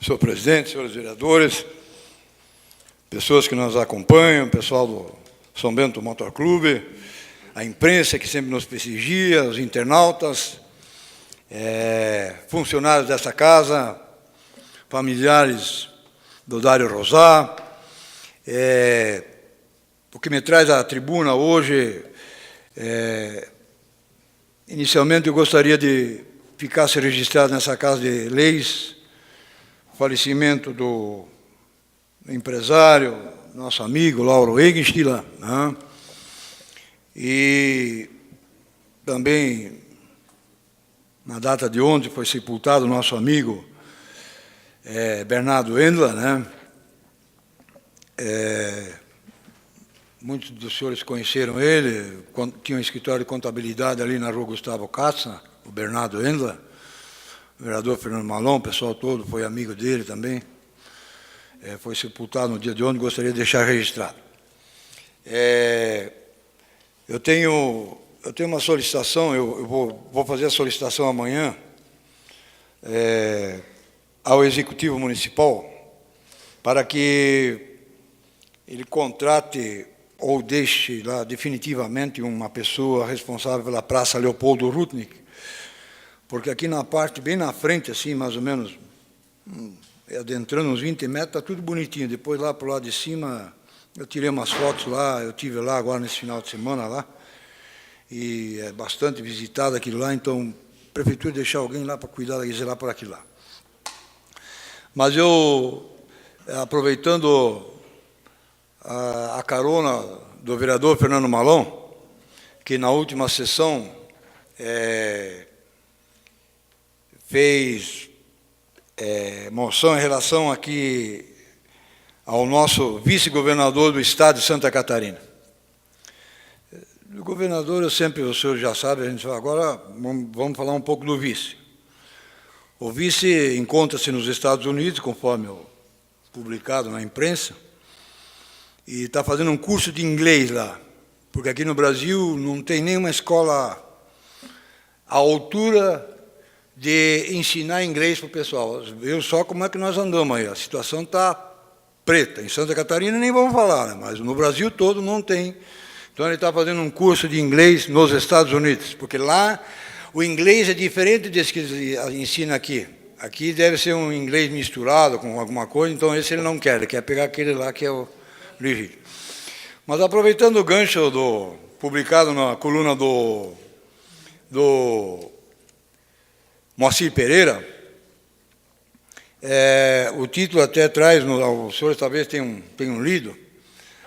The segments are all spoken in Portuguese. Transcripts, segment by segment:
Senhor presidente, senhores vereadores, pessoas que nos acompanham, pessoal do São Bento Motor Clube, a imprensa que sempre nos prestigia, os internautas, funcionários dessa casa, familiares do Dário Rosá. O que me traz à tribuna hoje, inicialmente eu gostaria de ficasse registrado nessa Casa de Leis o falecimento do empresário, nosso amigo Lauro Egenstila, né? E também, na data de ontem, foi sepultado o nosso amigo Bernardo Endler, né? Muitos dos senhores conheceram ele, tinha um escritório de contabilidade ali na rua Gustavo Katza, o Bernardo Endler, o vereador Fernando Malon, o pessoal todo foi amigo dele também. Foi sepultado no dia de ontem, gostaria de deixar registrado. Eu tenho uma solicitação, eu vou fazer a solicitação amanhã ao Executivo Municipal para que ele contrate ou deixe lá definitivamente uma pessoa responsável pela Praça Leopoldo Rutnick, porque aqui na parte, bem na frente, assim, mais ou menos, adentrando uns 20 metros, está tudo bonitinho. Depois, lá para o lado de cima, eu tirei umas fotos lá, eu estive lá agora nesse final de semana lá, e é bastante visitado aquilo lá, então, a prefeitura deixar alguém lá para cuidar e zelar por aquilo lá. Mas eu, aproveitando a carona do vereador Fernando Malon, que na última sessão fez moção em relação aqui ao nosso vice-governador do estado de Santa Catarina. O governador, eu sempre, o senhor já sabe, a gente fala, agora vamos falar um pouco do vice. O vice encontra-se nos Estados Unidos, conforme publicado na imprensa, e está fazendo um curso de inglês lá, porque aqui no Brasil não tem nenhuma escola à altura de ensinar inglês para o pessoal. Viu só como é que nós andamos aí, a situação está preta. Em Santa Catarina nem vamos falar, né? Mas no Brasil todo não tem. Então ele está fazendo um curso de inglês nos Estados Unidos, porque lá o inglês é diferente desse que ele ensina aqui. Aqui deve ser um inglês misturado com alguma coisa, então esse ele não quer, ele quer pegar aquele lá que é o legítimo. Mas aproveitando o gancho publicado na coluna do Moacir Pereira, o título até traz, os senhores talvez tenham lido,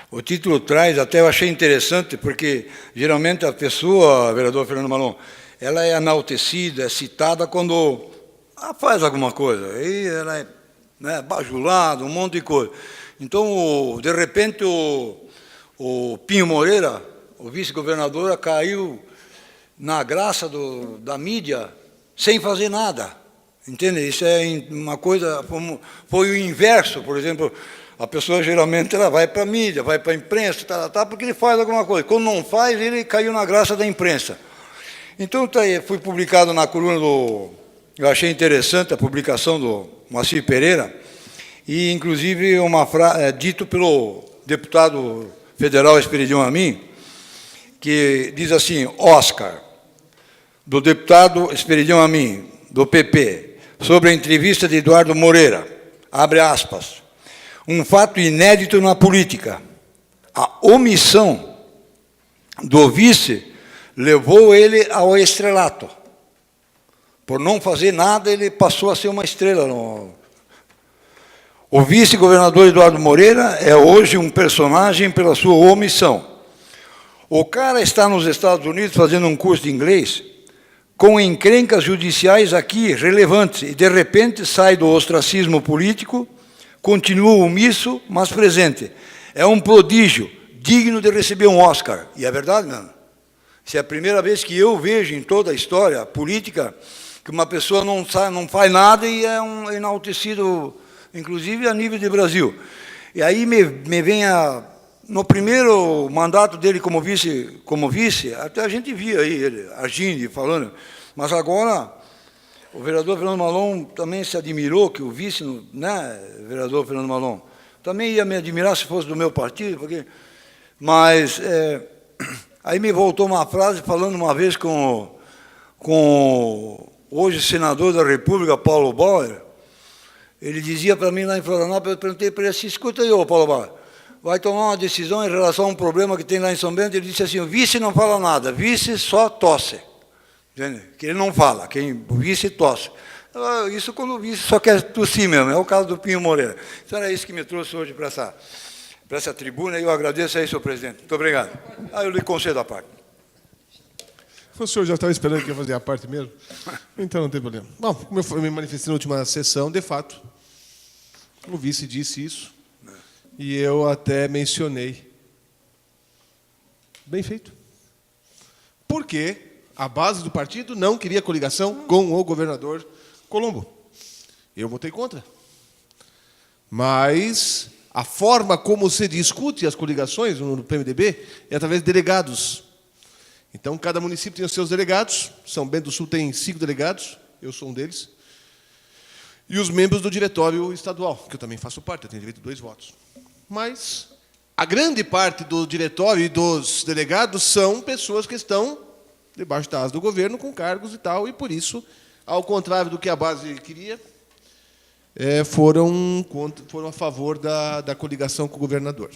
o título traz, até eu achei interessante, porque geralmente a pessoa, vereador Fernando Malon, ela é enaltecida, é citada quando faz alguma coisa, aí ela é bajulada, um monte de coisa. Então, de repente, o Pinho Moreira, o vice-governador, caiu na graça da mídia, sem fazer nada, entende? Isso é uma coisa, foi o inverso, por exemplo, a pessoa geralmente ela vai para a mídia, vai para a imprensa, porque ele faz alguma coisa. Quando não faz, ele caiu na graça da imprensa. Então, foi publicado na coluna eu achei interessante a publicação do Moacir Pereira, e inclusive dito pelo deputado federal Esperidião Amin, que diz assim, Oscar, do deputado Esperidião Amin, do PP, sobre a entrevista de Eduardo Moreira, abre aspas, um fato inédito na política, a omissão do vice levou ele ao estrelato. Por não fazer nada, ele passou a ser uma estrela. O vice-governador Eduardo Moreira é hoje um personagem pela sua omissão. O cara está nos Estados Unidos fazendo um curso de inglês, com encrencas judiciais aqui relevantes, e de repente sai do ostracismo político, continua omisso, mas presente. É um prodígio, digno de receber um Oscar. E é verdade mesmo. Isso é a primeira vez que eu vejo em toda a história política que uma pessoa não faz nada e é um enaltecido, inclusive a nível de Brasil. E aí me vem no primeiro mandato dele como vice, até a gente via aí ele agindo e falando, mas agora O vereador Fernando Malon também se admirou que o vice, né, vereador Fernando Malon, também ia me admirar se fosse do meu partido, porque, mas aí me voltou uma frase falando uma vez com o hoje senador da República, Paulo Bauer. Ele dizia para mim lá em Florianópolis, eu perguntei para ele assim, escuta aí, ô Paulo Bauer, vai tomar uma decisão em relação a um problema que tem lá em São Bento? Ele disse assim, o vice não fala nada, vice só tosse. Entende? Que ele não fala, o vice tosse. Isso quando o vice só quer tossir mesmo, é o caso do Pinho Moreira. Então era isso que me trouxe hoje para essa tribuna, e eu agradeço aí, senhor presidente. Muito obrigado. Eu lhe concedo a parte. O senhor já estava esperando que ia fazer a parte mesmo? Então não tem problema. Bom, como eu me manifestei na última sessão, de fato, o vice disse isso, e eu até mencionei. Bem feito. Por quê? A base do partido não queria coligação com o governador Colombo. Eu votei contra. Mas a forma como se discute as coligações no PMDB é através de delegados. Então, cada município tem os seus delegados. São Bento do Sul tem 5 delegados, eu sou um deles. E os membros do diretório estadual, que eu também faço parte, eu tenho direito a 2 votos. Mas a grande parte do diretório e dos delegados são pessoas que estão debaixo da asa do governo, com cargos e tal, e por isso, ao contrário do que a base queria, foram a favor da coligação com o governador.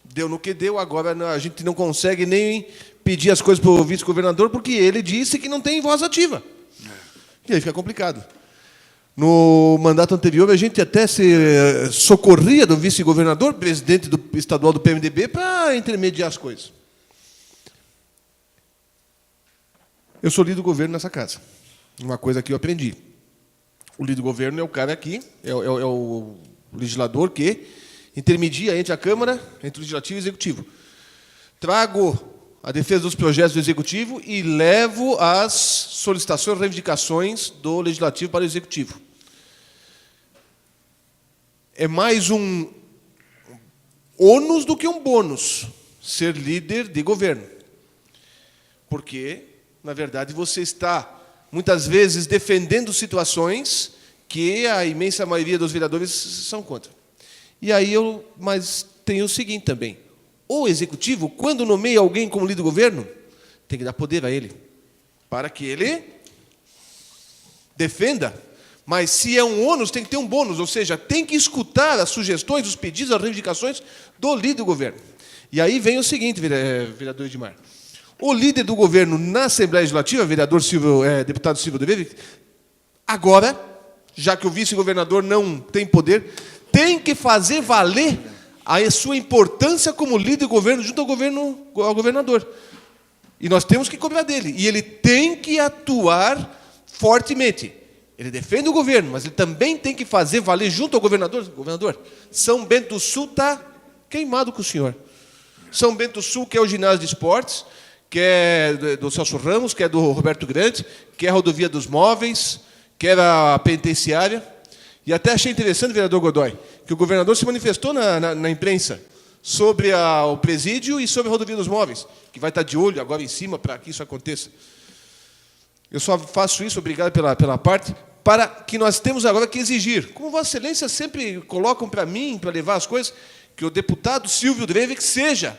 Deu no que deu, agora a gente não consegue nem pedir as coisas para o vice-governador, porque ele disse que não tem voz ativa. E aí fica complicado. No mandato anterior, a gente até se socorria do vice-governador, presidente estadual do PMDB, para intermediar as coisas. Eu sou líder do governo nessa casa. Uma coisa que eu aprendi. O líder do governo é o cara aqui, é o legislador que intermedia entre a Câmara, entre o Legislativo e o Executivo. Trago a defesa dos projetos do Executivo e levo as solicitações, reivindicações do Legislativo para o Executivo. É mais um ônus do que um bônus ser líder de governo. Porque, na verdade, você está, muitas vezes, defendendo situações que a imensa maioria dos vereadores são contra. E aí mas tem o seguinte também. O Executivo, quando nomeia alguém como líder do governo, tem que dar poder a ele, para que ele defenda. Mas se é um ônus, tem que ter um bônus, ou seja, tem que escutar as sugestões, os pedidos, as reivindicações do líder do governo. E aí vem o seguinte, vereador Edmar. O líder do governo na Assembleia Legislativa, deputado Silvio Devevi, agora, já que o vice-governador não tem poder, tem que fazer valer a sua importância como líder do governo junto ao governador. E nós temos que cobrar dele. E ele tem que atuar fortemente. Ele defende o governo, mas ele também tem que fazer valer junto ao governador. Governador, São Bento do Sul está queimado com o senhor. São Bento do Sul, que é o ginásio de esportes, que é do Celso Ramos, que é do Roberto Grande, que é a rodovia dos móveis, que era a penitenciária. E até achei interessante, vereador Godoy, que o governador se manifestou na imprensa sobre o presídio e sobre a rodovia dos móveis, que vai estar de olho agora em cima para que isso aconteça. Eu só faço isso, obrigado pela parte, para que nós temos agora que exigir, como Vossa Excelência sempre colocam para mim, para levar as coisas, que o deputado Silvio Drevic seja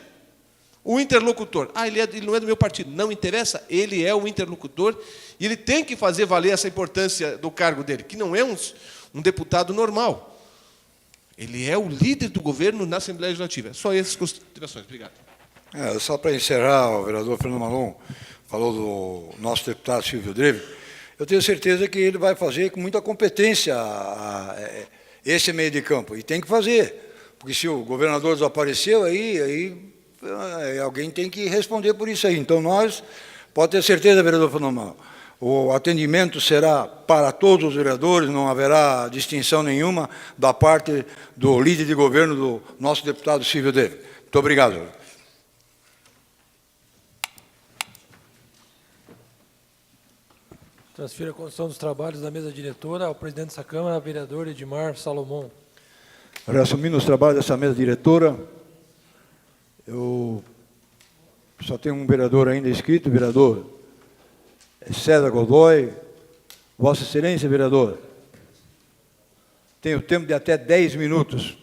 o interlocutor. Ele não é do meu partido, não interessa, ele é o interlocutor e ele tem que fazer valer essa importância do cargo dele, que não é um deputado normal. Ele é o líder do governo na Assembleia Legislativa. Só essas considerações. Obrigado. Só para encerrar, o vereador Fernando Malon falou do nosso deputado Silvio Drevic. Eu tenho certeza que ele vai fazer com muita competência esse meio de campo. E tem que fazer. Porque se o governador desapareceu, aí alguém tem que responder por isso aí. Então, pode ter certeza, vereador Fernando Malon, o atendimento será para todos os vereadores, não haverá distinção nenhuma da parte do líder de governo do nosso deputado Silvio Drevic. Muito obrigado. Transfiro a condução dos trabalhos da mesa diretora ao presidente dessa Câmara, vereador Edmar Salomão. Reassumindo os trabalhos dessa mesa diretora, eu só tenho um vereador ainda inscrito, o vereador César Godoy. Vossa Excelência, vereador, tem o tempo de até 10 minutos